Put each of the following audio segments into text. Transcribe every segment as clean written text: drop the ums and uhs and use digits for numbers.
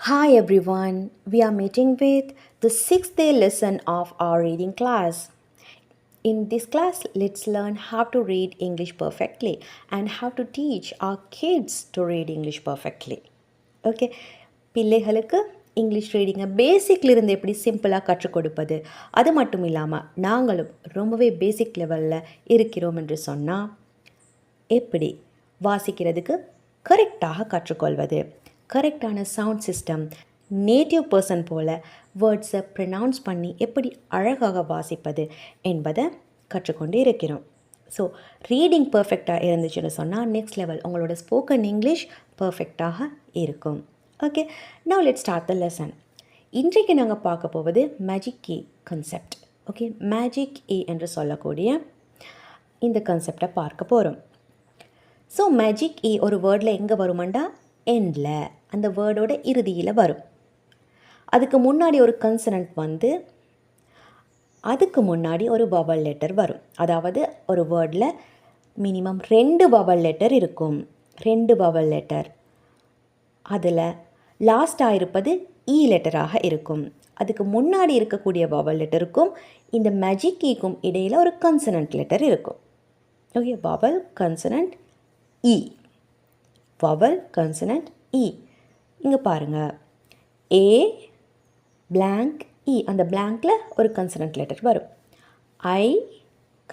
Hi everyone, we are meeting with the sixth day lesson of our reading class. In this class, let's learn how to read English perfectly and how to teach our kids to read English perfectly. Okay, பிள்ளைகளுக்கு English ரீடிங்கை பேசிக்லேருந்து எப்படி சிம்பிளாக கற்றுக் கொடுப்பது, அது மட்டும் இல்லாமல் நாங்களும் ரொம்பவே பேசிக் லெவலில் இருக்கிறோம் என்று சொன்னால் எப்படி வாசிக்கிறதுக்கு கரெக்டாக கற்றுக்கொள்வது, கரெக்டான சவுண்ட் சிஸ்டம், நேட்டிவ் பர்சன் போல் வேர்ட்ஸை ப்ரனவுன்ஸ் பண்ணி எப்படி அழகாக வாசிப்பது என்பதை கற்றுக்கொண்டு இருக்கிறோம். ஸோ ரீடிங் பர்ஃபெக்டாக இருந்துச்சுன்னு சொன்னால் நெக்ஸ்ட் லெவல் உங்களோட ஸ்போக்கன் இங்கிலீஷ் பர்ஃபெக்டாக இருக்கும். Okay, now let's start the lesson. இன்றைக்கு நாங்கள் பார்க்க போவது magic key concept. Okay, magic key என்று சொல்லக்கூடிய இந்த கான்செப்டை பார்க்க போகிறோம். ஸோ மேஜிக் இ ஒரு வேர்டில் எங்கே வருமாண்டா, எண்டில், அந்த வேர்டோட இறுதியில் வரும். அதுக்கு முன்னாடி ஒரு கன்சனன்ட் வந்து அதுக்கு முன்னாடி ஒரு வவல் லெட்டர் வரும். அதாவது ஒரு வேர்டில் மினிமம் 2 வவல் லெட்டர் இருக்கும். 2 வவல் லெட்டர், அதில் லாஸ்ட்டாக இருப்பது இ லெட்டராக இருக்கும். அதுக்கு முன்னாடி இருக்கக்கூடிய வவல் லெட்டருக்கும் இந்த மேஜிக் கீக்கும் இடையில் ஒரு கன்சனன்ட் லெட்டர் இருக்கும். ஓகே, வவல் கன்சனன்ட் இ, வவல் கன்சனன்ட் இ. இங்கே பாருங்கள், ஏ பிளாங்க் இ, அந்த பிளாங்கில் ஒரு கன்சனன்ட் லெட்டர் வரும். I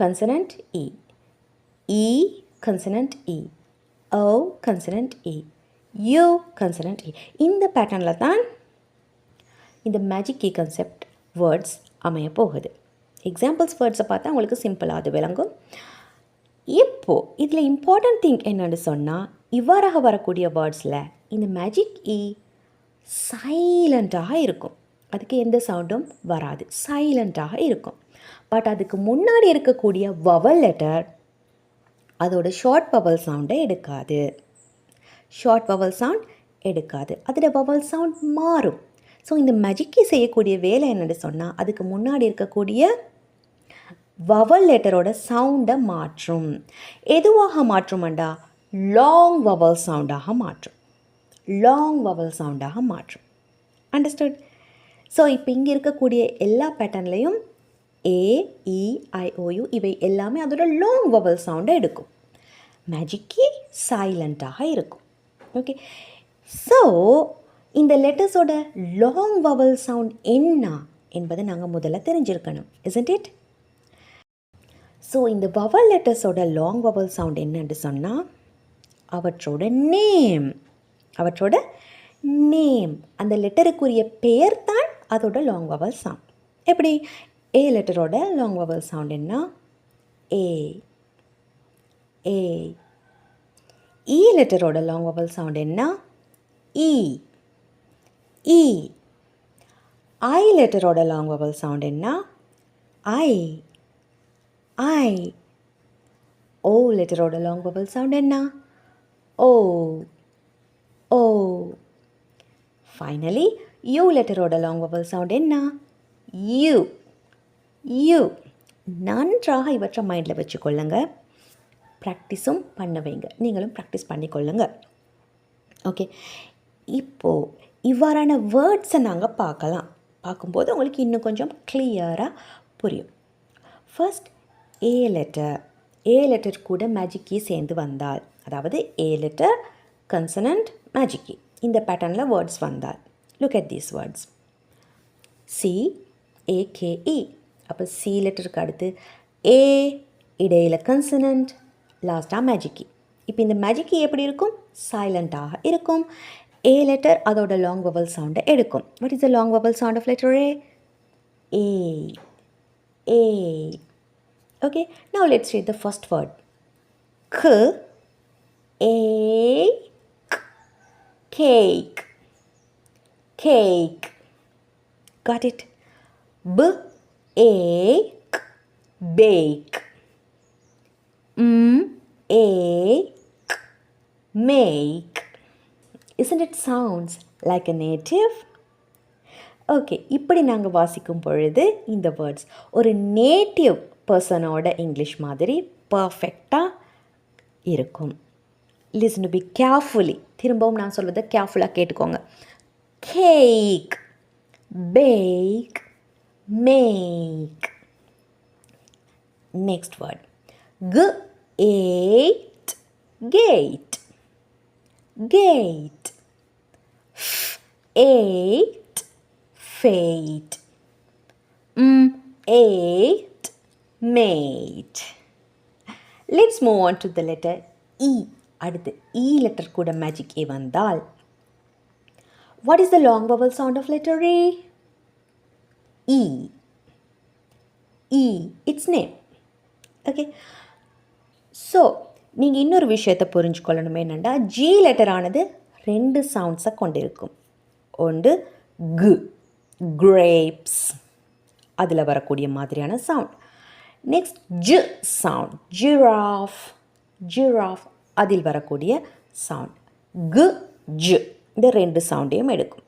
consonant E, E consonant E, O consonant E, U consonant E. இந்த பேட்டர்னில் தான் இந்த மேஜிக் கீ கான்செப்ட் வேர்ட்ஸ் அமைய போகுது. எக்ஸாம்பிள்ஸ் வேர்ட்ஸை பார்த்தா உங்களுக்கு சிம்பிளாக அது விளங்கும். இப்போது இதில் இம்பார்ட்டன்ட் திங் என்னென்னு சொன்னால், இவ்வாறாக வரக்கூடிய வேர்ட்ஸில் இந்த மேஜிக் இ சைலண்ட்டாக இருக்கும். அதுக்கு எந்த சவுண்டும் வராது, சைலண்ட்டாக இருக்கும். பட் அதுக்கு முன்னாடி இருக்கக்கூடிய வவல் லெட்டர் அதோட ஷார்ட் வவல் சவுண்டை எடுக்காது. ஷார்ட் வவல் சவுண்ட் எடுக்காது, அதோட வவல் சவுண்ட் மாறும். ஸோ இந்த மேஜிக் கீ செய்யக்கூடிய வேலை என்னென்னு சொன்னால், அதுக்கு முன்னாடி இருக்கக்கூடிய வவல் லெட்டரோட சவுண்டை மாற்றும். எதுவாக மாற்றும்டா, லாங் வவல் சவுண்டாக மாற்றும். லாங் வவல் சவுண்டாக மாற்றும். அண்டர்ஸ்டுட்? ஸோ இப்போ இங்கே இருக்கக்கூடிய எல்லா பேட்டர்ன்லேயும் ஏ, இ, ஐ, ஓயு இவை எல்லாமே அதோட லாங் வவல் சவுண்டை எடுக்கும். மேஜிக் கீ சைலண்ட்டாக இருக்கும். ஓகே, ஸோ இந்த லெட்டர்ஸோட லாங் வவல் சவுண்ட் என்ன என்பதை நாங்கள் முதல்ல தெரிஞ்சிருக்கணும். Isn't it? ஸோ இந்த வவல் லெட்டர்ஸோட லாங் வவல் சவுண்ட் என்னன்னு சொன்னால், அவற்றோட நேம், அவற்றோட நேம், அந்த லெட்டருக்குரிய பெயர் தான் அதோட லாங் வவல் சவுண்ட். எப்படி? ஏ லெட்டரோட லாங் வவல் சவுண்ட் என்ன? ஏ. ஏ. இ லெட்டரோட லாங் வவல் சவுண்ட் என்ன? இ. இ. ஐ லெட்டரோட லாங் வவல் சவுண்ட் என்ன? ஐ. ஐ. ஓ லெட்டரோட லாங் வவல் சவுண்ட் என்ன? ஓ. ஓ. ஃபைனலி யூ லெட்டரோட லாங் வவல் சவுண்ட் என்ன? யூ. யூ. நன்றாக இவற்றை மைண்டில் வச்சுக்கொள்ளுங்க, ப்ராக்டிஸும் பண்ண வைங்க. நீங்களும் ப்ராக்டிஸ் பண்ணிக்கொள்ளுங்க. ஓகே, இப்போது இவ்வாறான வேர்ட்ஸை நாங்கள் பார்க்கலாம். பார்க்கும்போது உங்களுக்கு இன்னும் கொஞ்சம் கிளியராக புரியும். First A letter. A letter கூட மேஜிக் கீ சேர்ந்து வந்தால், அதாவது A letter consonant magic key, இந்த பேட்டர்னில் வேர்ட்ஸ் வந்தால், look at these words. C, A K E. அப்போ சி லெட்டருக்கு அடுத்து ஏ, இடையில் கன்சனன்ட், லாஸ்ட்டாக மேஜிக் கீ. இப்போ இந்த மேஜிக் கீ எப்படி இருக்கும்? சைலண்ட்டாக இருக்கும். ஏ லெட்டர் அதோட லாங் வவல் சவுண்டை எடுக்கும். What is the long vowel sound of letter A? A. A. Okay, now let's read the first word. K, A, K, cake, cake. Got it? B, A, K, bake. M, A, K, make. Isn't it sounds like a native? Okay, இப்படி நாங்கள் வாசிக்கும் பொழுது இந்த words ஒரு native பர்சனோட English மாதிரி பர்ஃபெக்டாக இருக்கும். Listen to be carefully. திரும்பவும் நான் சொல்வதை கேர்ஃபுல்லாக கேட்டுக்கோங்க. cake, bake, make. Next word. Gate, gate, gate. Ate, fate. Ate, mate. Let's move on to the letter E. அடுத்து E letter கூட magic A வந்தால், what is the long vowel sound of letter A? E. E. Its name. Okay. So, நீங்கள் இன்னொரு விஷயத்தை புரிஞ்சுக்கொள்ளணும் என்னென்னா, G letter ஆனது ரெண்டு சவுண்ட்ஸை கொண்டிருக்கும். ஒன்று கு, கிரேப்ஸ், அதில் வரக்கூடிய மாதிரியான சவுண்ட். நெக்ஸ்ட் ஜ சவுண்ட், ஜிராஃப், ஜிராஃப், அதில் வரக்கூடிய சவுண்ட். கு, ஜ, இந்த ரெண்டு சவுண்டையும் எடுக்கும்.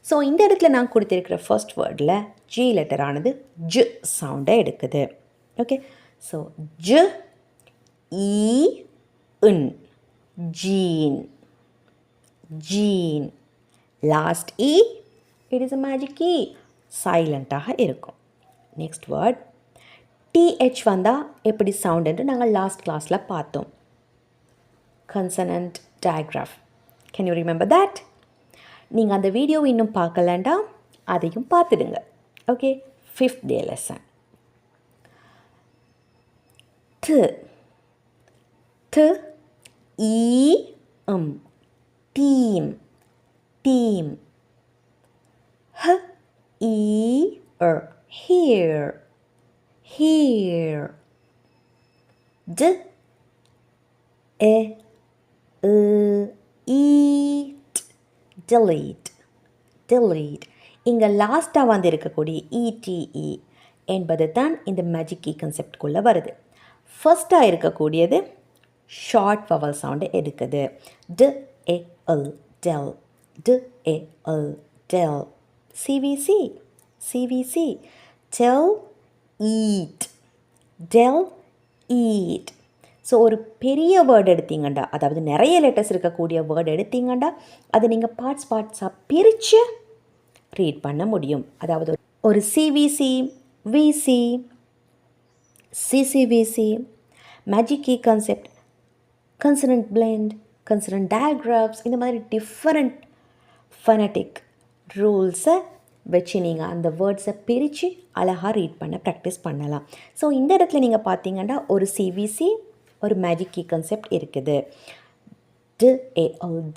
ஸோ இந்த இடத்துல நான் கொடுத்துருக்கிற ஃபர்ஸ்ட் வேர்டில் ஜி லெட்டர் ஆனது ஜ சவுண்டை எடுக்குது. ஓகே. ஸோ ஜ, ஈ, இன், jean, jean. Last E, it is a magic E, சைலண்ட்டாக இருக்கும். நெக்ஸ்ட் வேர்ட் TH வந்தால் எப்படி சவுண்ட் என்று நாங்கள் லாஸ்ட் கிளாஸில் பார்த்தோம். Consonant டயக்ராஃப். Can you remember that? நீங்கள் அந்த வீடியோ இன்னும் பார்க்கலண்டா அதையும் பார்த்துடுங்க. Okay. 5th day lesson. th, th, e, team, team. H, e, here, here. D, e, eat, delete, delete. இங்கே லாஸ்ட்டாக வந்து இருக்கக்கூடிய ETE என்பது தான் இந்த மேஜிக் E கன்செப்டுக்குள்ளே வருது. ஃபர்ஸ்ட்டாக இருக்கக்கூடியது ஷார்ட் வவல் சவுண்டு எடுக்குது. D, A, L, del, D, A, L, del. CVC, CVC. Tell, eat, del, eat. So ஒரு பெரிய வேர்டு எடுத்தீங்கண்டா, அதாவது நிறைய லெட்டர்ஸ் இருக்கக்கூடிய வேர்டு எடுத்தீங்கண்டா, அதை நீங்கள் பார்ட்ஸாக பிரித்து ரீட் பண்ண முடியும். அதாவது ஒரு CVC, VC, CCVC, magic E concept, consonant blend, consonant digraphs, இந்த மாதிரி டிஃப்ரெண்ட் ஃபனட்டிக் ரூல்ஸை வச்சு நீங்கள் அந்த வேர்ட்ஸை பிரித்து அழகாக ரீட் பண்ண ப்ராக்டிஸ் பண்ணலாம். ஸோ இந்த இடத்துல நீங்கள் பார்த்தீங்கன்னா ஒரு CVC, ஒரு மேஜிக் E கான்செப்ட் இருக்குது.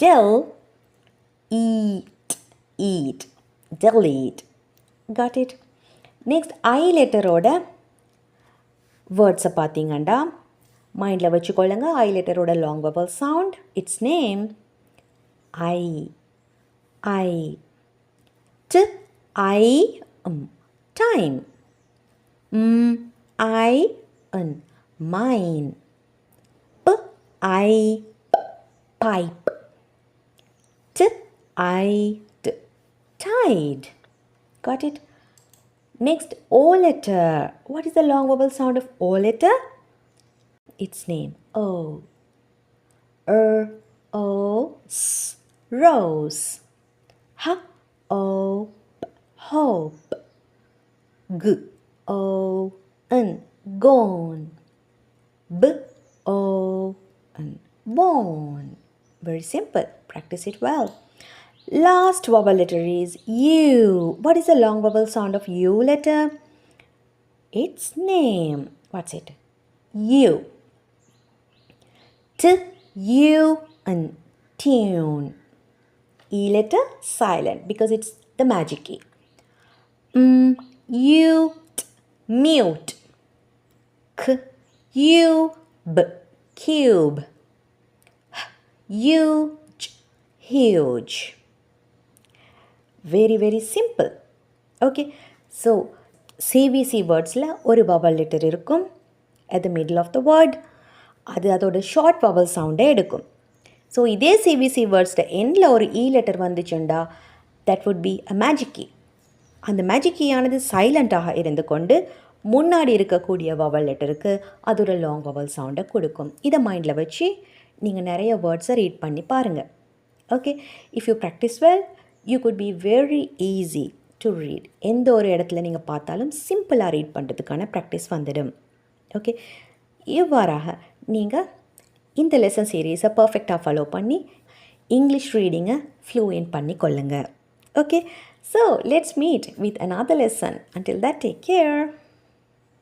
del, eat, eat, delete. Got it? Next I லெட்டரோட வேர்ட்ஸை பார்த்தீங்கன்னா மைண்டில் வச்சுக்கொள்ளுங்க. I லெட்டரோட long vowel sound, its name I, I. T, I, time. I, mine. P, I, pipe. T, I, tide. Got it? Next, O letter. What is the long vowel sound of O letter? Its name, O. O, S, rose. H, O, hope. G, O, N, gone. B, O, N, born. Very simple. Practice it well. Last vowel letter is U. What is the long vowel sound of U letter? Its name. What's it? U. T, U, N, tune. E letter silent because it's the magic E. U, T, mute. K, U, B, cube. H, U, J, huge. Very, very simple. Okay. So, CVC wordsல ஒரு vowel letter இருக்கும் at the middle of the word. அது அதோட short vowel சவுண்டை எடுக்கும். So இதே CVC வேர்ட்ஸில் எண்டில் ஒரு E லெட்டர் வந்துச்சுண்டா that would be a magic key. அந்த மேஜிக் கீயானது சைலண்ட்டாக இருந்து கொண்டு முன்னாடி இருக்கக்கூடிய வவல் லெட்டருக்கு அதோட லாங் வவல் சவுண்டை கொடுக்கும். இதை மைண்டில் வச்சு நீங்கள் நிறைய வேர்ட்ஸை ரீட் பண்ணி பாருங்கள். Okay. If you practice well, you could be very easy to read. எந்த ஒரு இடத்துல நீங்கள் பார்த்தாலும் சிம்பிளாக ரீட் பண்ணுறதுக்கான ப்ராக்டிஸ் வந்துடும். ஓகே, இவ்வாறாக நீங்கள் இந்த லெசன் சீரீஸை பர்ஃபெக்டாக ஃபாலோ பண்ணி இங்கிலீஷ் ரீடிங்கை ஃப்ளூயன்ட் பண்ணி கொள்ளுங்கள். Okay, so let's meet with another lesson. Until that, take care.